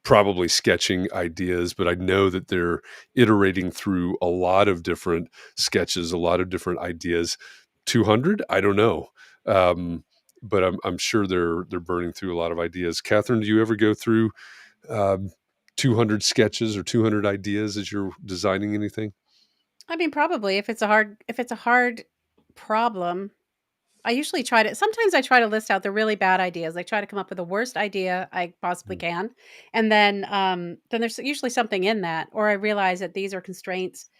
probably sketching ideas, but I know that they're iterating through a lot of different sketches, a lot of different ideas. 200, I don't know, but I'm sure they're burning through a lot of ideas. Katharine, do you ever go through Um, 200 sketches or 200 ideas as you're designing anything? I mean, probably if it's a hard problem, I usually sometimes I try to list out the really bad ideas. I try to come up with the worst idea I possibly Mm, can. And then there's usually something in that, or I realize that these are constraints.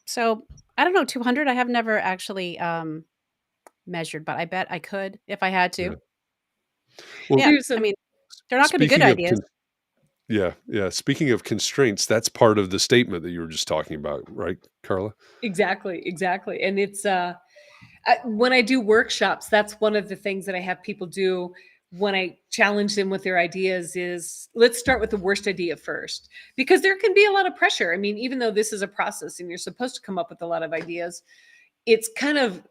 So I don't know, 200, I have never actually measured, but I bet I could if I had yeah. to. Well, Yeah. There's I some mean, they're not going to be good speaking of ideas. yeah, yeah. Speaking of constraints, that's part of the statement that you were just talking about, right, Carla? exactly. And it's when I do workshops, that's one of the things that I have people do when I challenge them with their ideas is, let's start with the worst idea first, because there can be a lot of pressure. I mean, even though this is a process and you're supposed to come up with a lot of ideas, it's kind of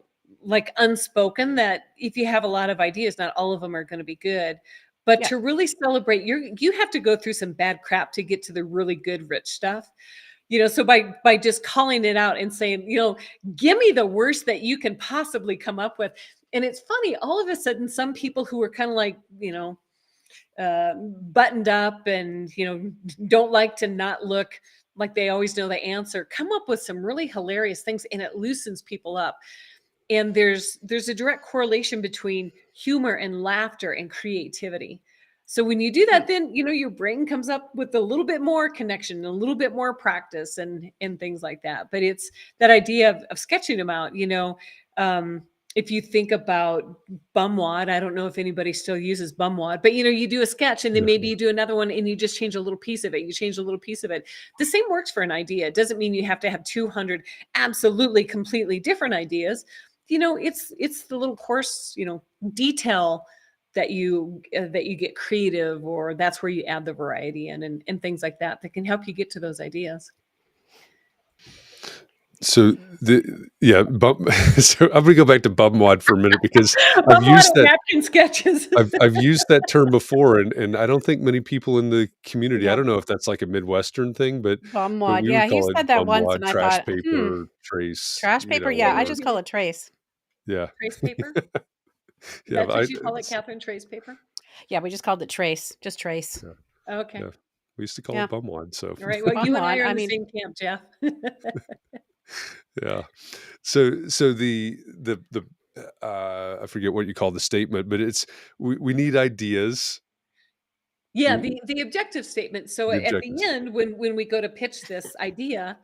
like unspoken that if you have a lot of ideas, not all of them are going to be good. But Yeah. to really celebrate, you have to go through some bad crap to get to the really good, rich stuff. So by just calling it out and saying, give me the worst that you can possibly come up with. And it's funny, all of a sudden, some people who are kind of like, buttoned up and, don't like to not look like they always know the answer, come up with some really hilarious things, and it loosens people up. And there's a direct correlation between humor and laughter and creativity. So when you do that, then your brain comes up with a little bit more connection, a little bit more practice, and things like that. But it's that idea of sketching them out. If you think about bumwad, I don't know if anybody still uses bumwad, but you do a sketch and then Yeah. maybe you do another one and you just change a little piece of it. You change a little piece of it. The same works for an idea. It doesn't mean you have to have 200 absolutely completely different ideas. It's the little coarse, detail that you get creative, or that's where you add the variety in, and things like that can help you get to those ideas. So so I'm gonna go back to bumwad for a minute because I've Bumwad used and that napkin sketches. I've used that term before, and I don't think many people in the community. I Yeah. don't know if that's like a Midwestern thing, but Bumwad. we Yeah, would he call it said that once bumwad, and I trash thought, paper, trace, trash paper. Yeah, Yeah, I you just do call it trace. yeah, trace paper. yeah. That's But what you call it, Katharine, trace paper? Yeah, we just called it trace. Just trace. yeah, Okay. yeah. We used to call Yeah. it bumwad. So All right. Well, you and I Bumwad. are in I the mean, same camp, Jeff. yeah. So the I forget what you call the statement, but it's we need ideas. Yeah, We the objective statement. So the at the objectives. end, when we go to pitch this idea,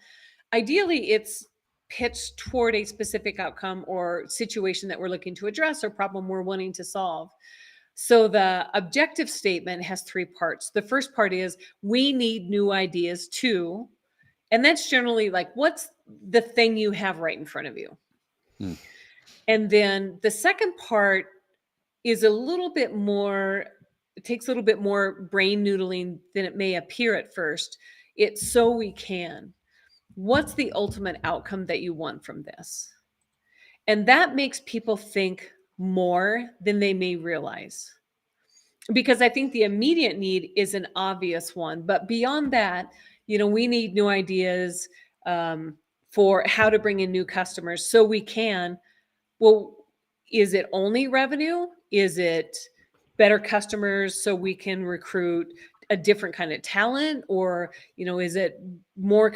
ideally it's pitched toward a specific outcome or situation that we're looking to address or problem we're wanting to solve. So the objective statement has three parts. The first part is, we need new ideas too. And that's generally like, what's the thing you have right in front of you? Mm, And then the second part is a little bit more, it takes a little bit more brain noodling than it may appear at first. It's so we can. What's the ultimate outcome that you want from this? And that makes people think more than they may realize. Because I think the immediate need is an obvious one. But beyond that, we need new ideas for how to bring in new customers so we can. Well, is it only revenue? Is it better customers so we can recruit a different kind of talent? Or, is it more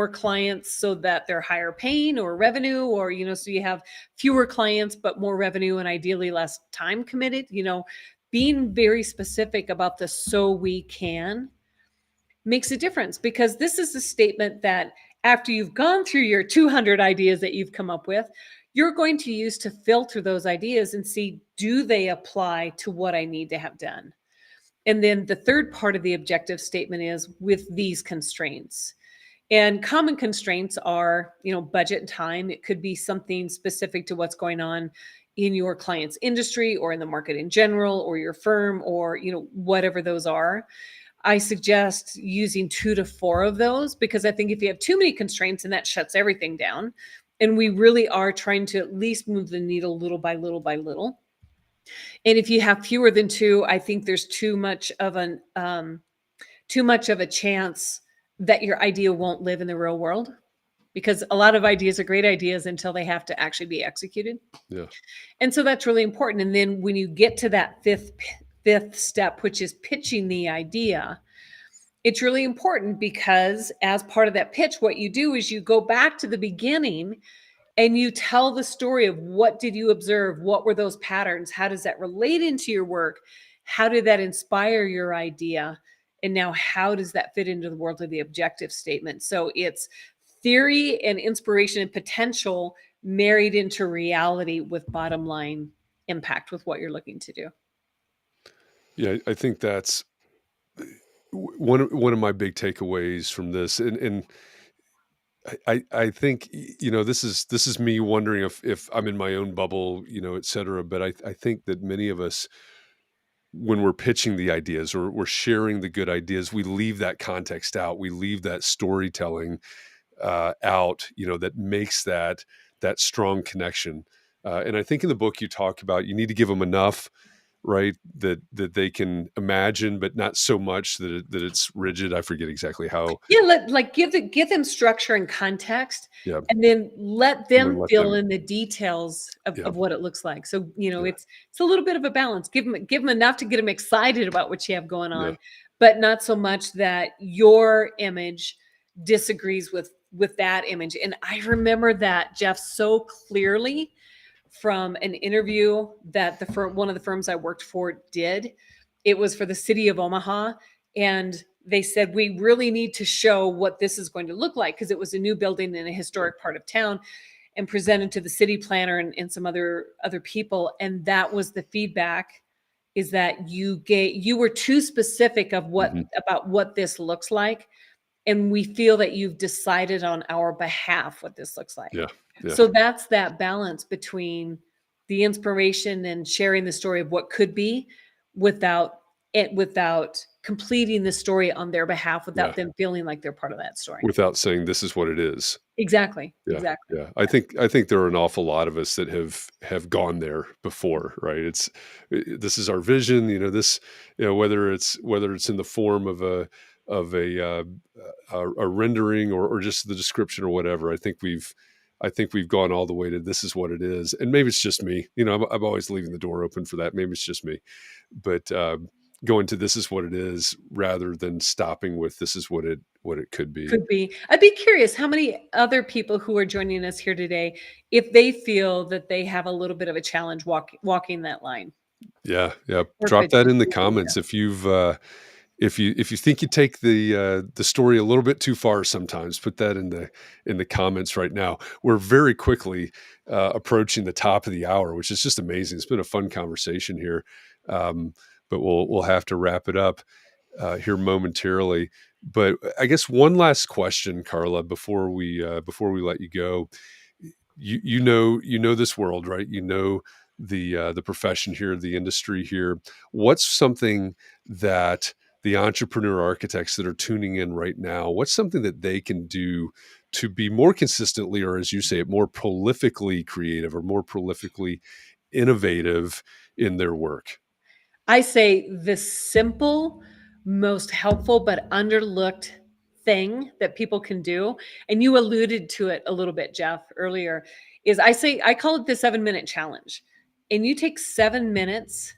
clients so that they're higher paying, or revenue, or, so you have fewer clients but more revenue and ideally less time committed? being very specific about the "so we can" makes a difference, because this is a statement that after you've gone through your 200 ideas that you've come up with, you're going to use to filter those ideas and see, do they apply to what I need to have done? And then the third part of the objective statement is with these constraints. And common constraints are, budget and time. It could be something specific to what's going on in your client's industry or in the market in general, or your firm, or, whatever those are. I suggest using 2 to 4 of those, because I think if you have too many constraints, and that shuts everything down. And we really are trying to at least move the needle little by little by little. And if you have fewer than 2, I think there's too much of a chance that your idea won't live in the real world, because a lot of ideas are great ideas until they have to actually be executed. Yeah. And so that's really important. And then when you get to that fifth step, which is pitching the idea, it's really important, because as part of that pitch, what you do is you go back to the beginning and you tell the story of, what did you observe? What were those patterns? How does that relate into your work? How did that inspire your idea? And now how does that fit into the world of the objective statement? So it's theory and inspiration and potential married into reality with bottom line impact with what you're looking to do. Yeah, I think that's one of my big takeaways from this, and I think this is me wondering if I'm in my own bubble, et cetera. But I think that many of us, when we're pitching the ideas or we're sharing the good ideas, we leave that context out. We leave that storytelling out, that makes that strong connection. And I think in the book you talk about, you need to give them enough, right, that they can imagine, but not so much that it's rigid. I forget exactly how. Yeah, give them structure and context, Yeah, and then let and then them let fill them. in the details Yeah, of what it looks like. So, yeah, it's a little bit of a balance. Give them enough to get them excited about what you have going yeah, on, but not so much that your image disagrees with that image. And I remember that, Jeff, so clearly from an interview that one of the firms I worked for did. It was for the city of Omaha, and they said, we really need to show what this is going to look like, because it was a new building in a historic part of town, and presented to the city planner and some other people. And that was the feedback, is that you were too specific of hmm about what this looks like. And we feel that you've decided on our behalf what this looks like. yeah, yeah, So that's that balance between the inspiration and sharing the story of what could be, without completing the story on their behalf, yeah. without them feeling like they're part of that story. Without saying this is what it is. Exactly. Yeah, Exactly. yeah. I think there are an awful lot of us that have gone there before, right? This is our vision, this, whether it's in the form of a rendering or just the description or whatever. I think we've gone all the way to this is what it is, and maybe it's just me. I'm always leaving the door open for that. Maybe it's just me, but going to this is what it is rather than stopping with this is what it could be. Could be. I'd be curious how many other people who are joining us here today, if they feel that they have a little bit of a challenge walking that line. Yeah, yeah. Or if Drop it's that just in the the idea. comments if you've if you think you take the story a little bit too far sometimes. Put that in the comments right now. We're very quickly approaching the top of the hour, which is just amazing. It's been a fun conversation here, but we'll have to wrap it up here momentarily. But I guess one last question, Carla, before we let you go. You know this world, right? The profession here, the industry here. What's something that the entrepreneur architects that are tuning in right now, what's something that they can do to be more consistently, or as you say it, more prolifically creative or more prolifically innovative in their work? I say the simple, most helpful, but underlooked thing that people can do, and you alluded to it a little bit, Jeff, earlier, is I call it the 7-minute challenge. And you take 7 minutes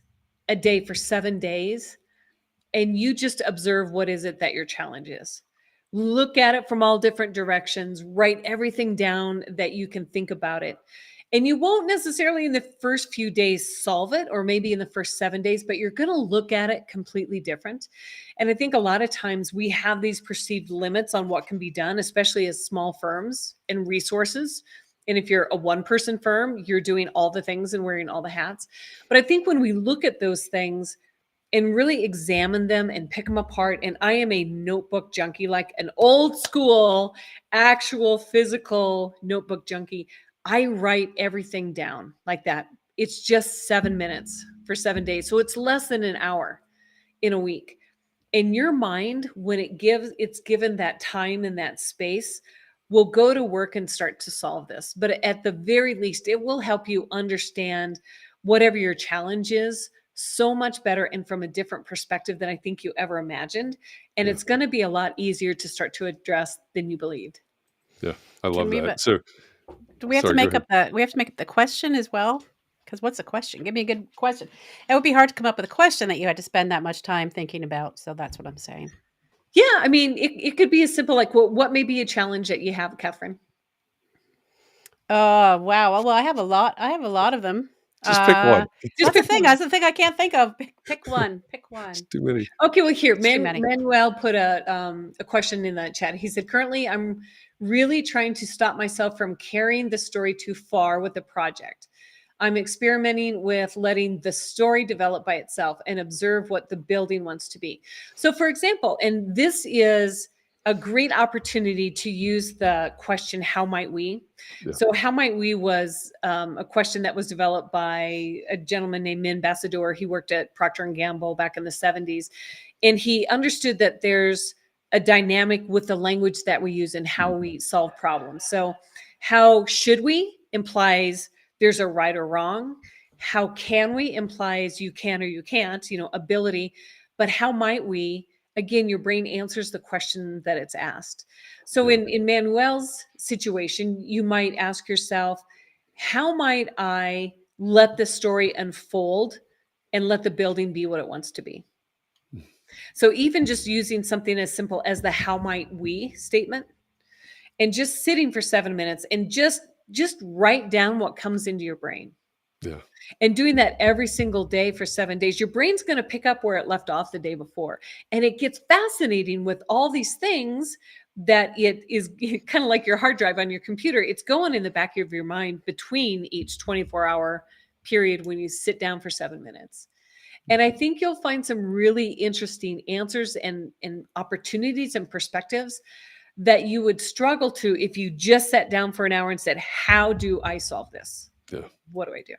a day for 7 days, and you just observe what is it that your challenge is. Look at it from all different directions, write everything down that you can think about it. And you won't necessarily in the first few days solve it, or maybe in the first 7 days, but you're going to look at it completely different. And I think a lot of times we have these perceived limits on what can be done, especially as small firms and resources. And if you're a one-person firm, you're doing all the things and wearing all the hats. But I think when we look at those things and really examine them and pick them apart, and I am a notebook junkie, like an old school, actual physical notebook junkie. I write everything down like that. It's just 7 minutes for 7 days. So it's less than an hour in a week. In your mind, when it's given that time and that space, will go to work and start to solve this. But at the very least, it will help you understand whatever your challenge is so much better and from a different perspective than I think you ever imagined. And Yeah. it's going to be a lot easier to start to address than you believed. Yeah, I Can love we, that. but So, do we have to sorry, go make ahead. up the question as well? Because what's a question? Give me a good question. It would be hard to come up with a question that you had to spend that much time thinking about. So that's what I'm saying. Yeah, I mean, it could be as simple like what may be a challenge that you have, Katharine? Oh, wow. Well, I have a lot. I have a lot of them. Just pick one. Just That's the pick thing. one. That's the thing I can't think of. Pick one. Pick It's one. too many. Okay, well, here, It's too many. Manuel put a question in the chat. He said, currently, I'm really trying to stop myself from carrying the story too far with the project. I'm experimenting with letting the story develop by itself and observe what the building wants to be. So, for example, and this is a great opportunity to use the question, how might we? Yeah. So, how might we was a question that was developed by a gentleman named Min Bassador. He worked at Procter and Gamble back in the 70s. And he understood that there's a dynamic with the language that we use and how we solve problems. So, how should we implies there's a right or wrong. How can we implies you can or you can't, ability. But how might we? Again, your brain answers the question that it's asked. So Yeah. in Manuel's situation, you might ask yourself, how might I let the story unfold and let the building be what it wants to be? So even just using something as simple as the how might we statement and just sitting for 7 minutes and just write down what comes into your brain. Yeah. And doing that every single day for 7 days, your brain's going to pick up where it left off the day before. And it gets fascinating with all these things that it is kind of like your hard drive on your computer. It's going in the back of your mind between each 24-hour period when you sit down for 7 minutes. And I think you'll find some really interesting answers and opportunities and perspectives that you would struggle to if you just sat down for an hour and said, how do I solve this? Yeah. What do I do?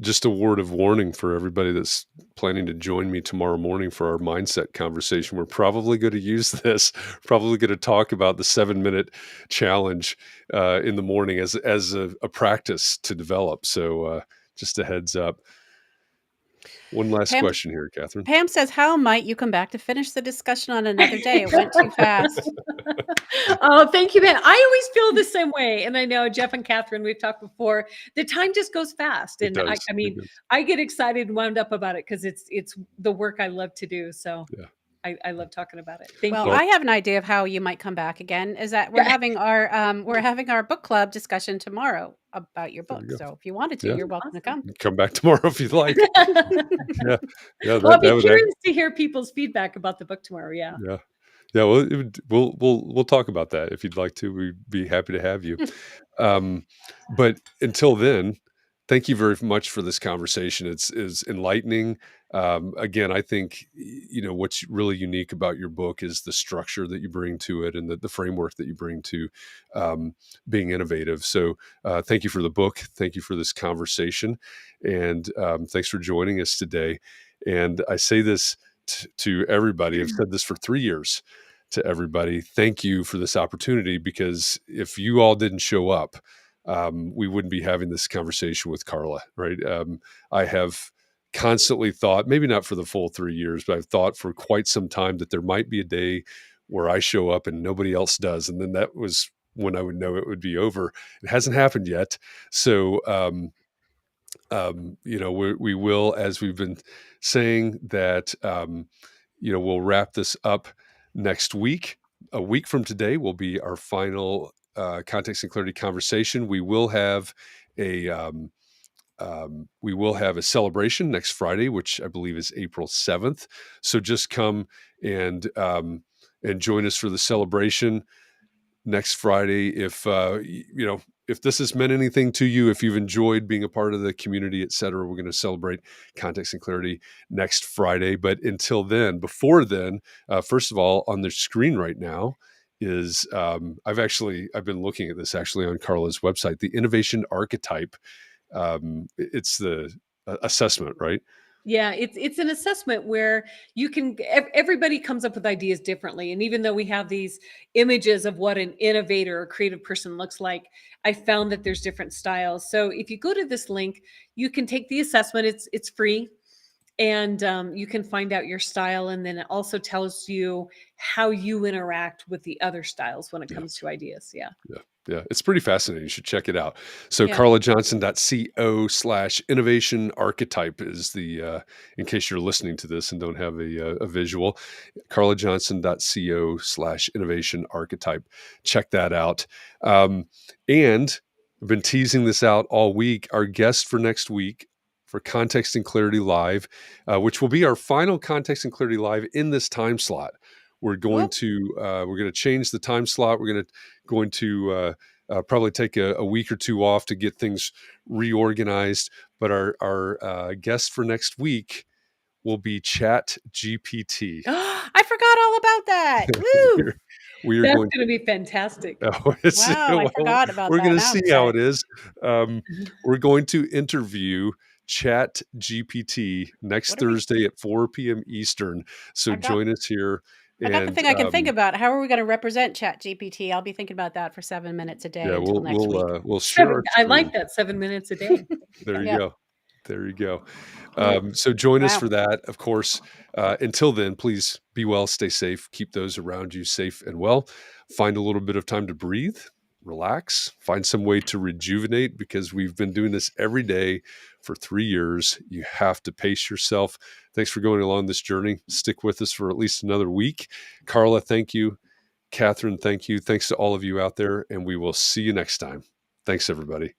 Just a word of warning for everybody that's planning to join me tomorrow morning for our mindset conversation. We're probably going to use this, probably going to talk about the 7-minute challenge in the morning as a practice to develop. So just a heads up. One last Pam, question here, Katharine. Pam says, how might you come back to finish the discussion on another day? It went too fast. Oh, thank you, man. I always feel the same way. And I know Jeff and Katharine, we've talked before, the time just goes fast. It And does. I mean, It does. I get excited and wound up about it because it's the work I love to do. So Yeah. I love talking about it. Thank Well, you. I have an idea of how you might come back again. Is that we're having our book club discussion tomorrow about your There we book. go. So if you wanted to, Yeah. you're welcome to come. Come back tomorrow if you'd like. Yeah. Yeah. Well, I'll be That would curious to hear people's feedback about the book tomorrow. Yeah. Yeah. Yeah, well, we'll talk about that if you'd like to. We'd be happy to have you. But until then, thank you very much for this conversation. It's is enlightening. Again, I think what's really unique about your book is the structure that you bring to it and the framework that you bring to being innovative. So, thank you for the book. Thank you for this conversation, and thanks for joining us today. And I say this to everybody. I've said this for 3 years to everybody. Thank you for this opportunity, because if you all didn't show up, we wouldn't be having this conversation with Carla, right? I have constantly thought, maybe not for the full 3 years, but I've thought for quite some time that there might be a day where I show up and nobody else does. And then that was when I would know it would be over. It hasn't happened yet. So, we will, as we've been saying, that we'll wrap this up next week. A week from today will be our final context and clarity conversation. We will have a celebration next Friday, which I believe is April 7th. So just come and join us for the celebration next Friday. If this has meant anything to you, if you've enjoyed being a part of the community, et cetera, we're going to celebrate context and clarity next Friday. But until then, before then, first of all, on the screen right now is I've been looking at this actually on Carla's website, the innovation archetype. It's the assessment, right? Yeah, it's an assessment where you can everybody comes up with ideas differently, and even though we have these images of what an innovator or creative person looks like, I found that there's different styles. So if you go to this link, you can take the assessment. It's free, and you can find out your style, and then it also tells you how you interact with the other styles when it comes to ideas. Yeah. Yeah, it's pretty fascinating. You should check it out. So Yeah. carlajohnson.co/innovation archetype is the, in case you're listening to this and don't have a visual, carlajohnson.co/innovation archetype. Check that out. And I've been teasing this out all week. Our guest for next week for Context and Clarity Live, which will be our final Context and Clarity Live in this time slot. We're going to change the time slot. We're going to probably take a week or two off to get things reorganized. But our guest for next week will be Chat GPT. I forgot all about that. Woo! We are That's going going to be fantastic. Wow, I forgot about we're that. going to Now I'm see how it excited. is. We're going to interview Chat GPT next What are we? Thursday at 4 p.m. Eastern. So I got join us here. I got the And thing I can think about. How are we going to represent Chat GPT? I'll be thinking about that for 7 minutes a day yeah, until next week. we'll share our I screen. like that, 7 minutes a day. There you Yeah. go. There you go. Cool. So join us Wow. for that. Of course, until then, please be well, stay safe, keep those around you safe and well. Find a little bit of time to breathe, relax, find some way to rejuvenate, because we've been doing this every day for 3 years. You have to pace yourself. Thanks for going along this journey. Stick with us for at least another week. Carla, thank you. Katharine, thank you. Thanks to all of you out there, and we will see you next time. Thanks, everybody.